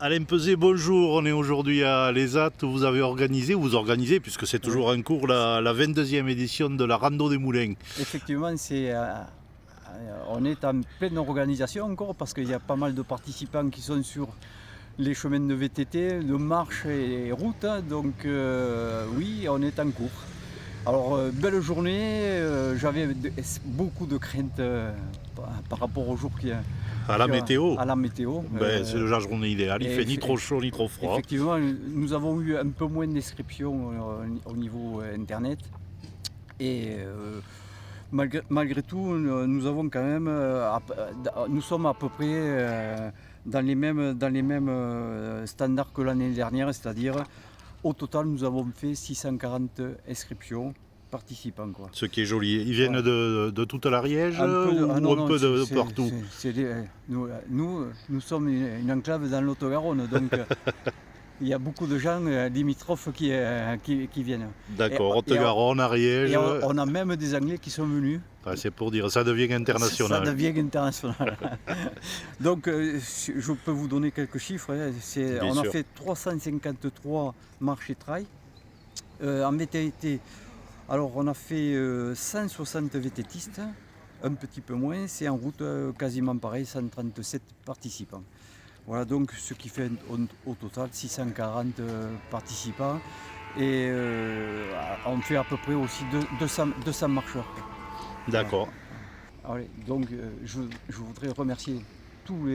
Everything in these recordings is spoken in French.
Alain Peset, bonjour. On est aujourd'hui à l'ESAT où vous organisez, puisque c'est toujours en cours, la 22e édition de la Rando des Moulins. Effectivement, on est en pleine organisation encore parce qu'il y a pas mal de participants qui sont sur les chemins de VTT, de marche et route. Donc oui, on est en cours. Alors, belle journée, j'avais beaucoup de craintes par rapport au jour À la météo, à la météo. c'est la journée idéale. Il fait ni trop chaud ni trop froid. Effectivement, nous avons eu un peu moins d'inscriptions au niveau Internet. Et malgré tout, nous avons quand même, nous sommes à peu près dans les mêmes standards que l'année dernière, c'est-à-dire au total nous avons fait 640 inscriptions participants. Quoi. Ce qui est joli. Ils viennent de toute l'Ariège ou non, un peu de partout? Nous sommes une enclave dans l'Haute-Garonne, donc il y a beaucoup de gens limitrophes qui viennent. D'accord, Haute-Garonne, Ariège. Et on a même des Anglais qui sont venus. C'est pour dire, ça devient international. Ça devient international. Donc je peux vous donner quelques chiffres. On a fait 353 marches et trails. En VTT, alors on a fait 160 VTTistes, un petit peu moins. C'est en route quasiment pareil, 137 participants. Voilà donc ce qui fait au total 640 participants et on fait à peu près aussi 200 marcheurs. D'accord. Voilà. Donc je voudrais remercier toutes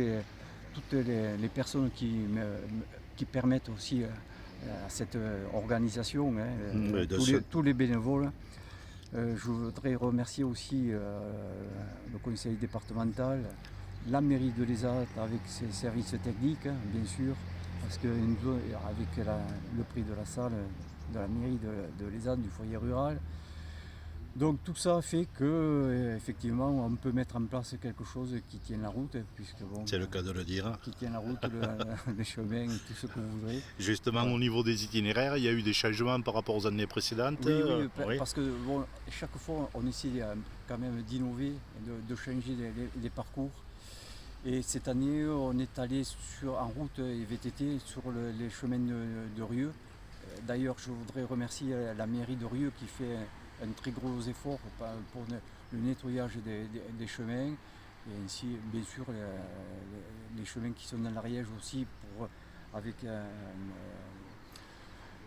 les personnes qui permettent aussi à cette organisation, tous les bénévoles. Je voudrais remercier aussi le conseil départemental, la mairie de l'ESAT avec ses services techniques, bien sûr, parce qu'avec le prix de la salle de la mairie de l'ESAT, du foyer rural. Donc tout ça fait que effectivement on peut mettre en place quelque chose qui tienne la route, puisque c'est le cas de le dire. Qui tienne la route, les chemins, tout ce que vous voudrez. Justement, au niveau des itinéraires, il y a eu des changements par rapport aux années précédentes. Oui. Parce que chaque fois on essaie quand même d'innover, de changer les parcours. Et cette année, on est allé en route et VTT sur les chemins de Rieux. D'ailleurs, je voudrais remercier la mairie de Rieux qui fait un très gros effort pour le nettoyage des chemins. Et ainsi, bien sûr, les chemins qui sont dans l'Ariège aussi, avec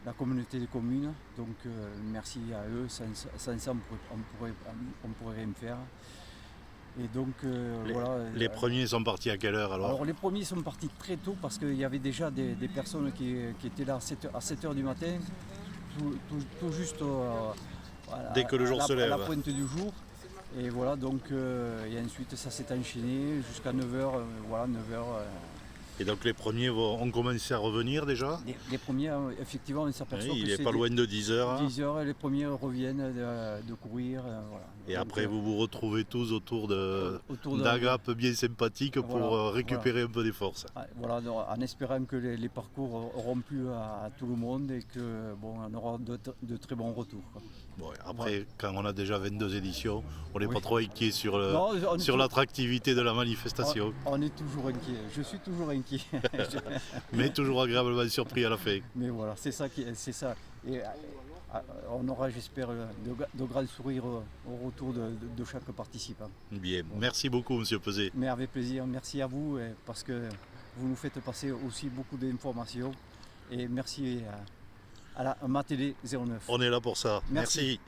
la communauté des communes. Donc, merci à eux. Sans ça, on pourrait rien faire. Et donc, les premiers sont partis à quelle heure alors? Les premiers sont partis très tôt parce qu'il y avait déjà des personnes qui étaient là à 7h du matin, tout juste dès que le jour se lève. À la pointe du jour. Et voilà, donc, et ensuite ça s'est enchaîné jusqu'à 9h. 9h. Et donc les premiers ont commencé à revenir déjà? Les premiers, effectivement, on s'aperçoit il n'est pas loin de 10h. 10h, les premiers reviennent de courir. Voilà. Et donc, après, vous vous retrouvez tous autour d'agapes bien sympathiques pour récupérer un peu des forces. Voilà, en espérant que les parcours auront plu à tout le monde et qu'on aura de très bons retours. Bon, après, quand on a déjà 22 éditions, on n'est pas trop inquiet sur l'attractivité de la manifestation. On est toujours inquiet, je suis toujours inquiet. Mais toujours agréablement surpris à la fin. Mais voilà, c'est ça. Et on aura, j'espère, de grands sourires au retour de chaque participant. Bien, merci beaucoup, Monsieur Peset. Mais avec plaisir, merci à vous, parce que vous nous faites passer aussi beaucoup d'informations. Et merci à ma télé 09. On est là pour ça. Merci.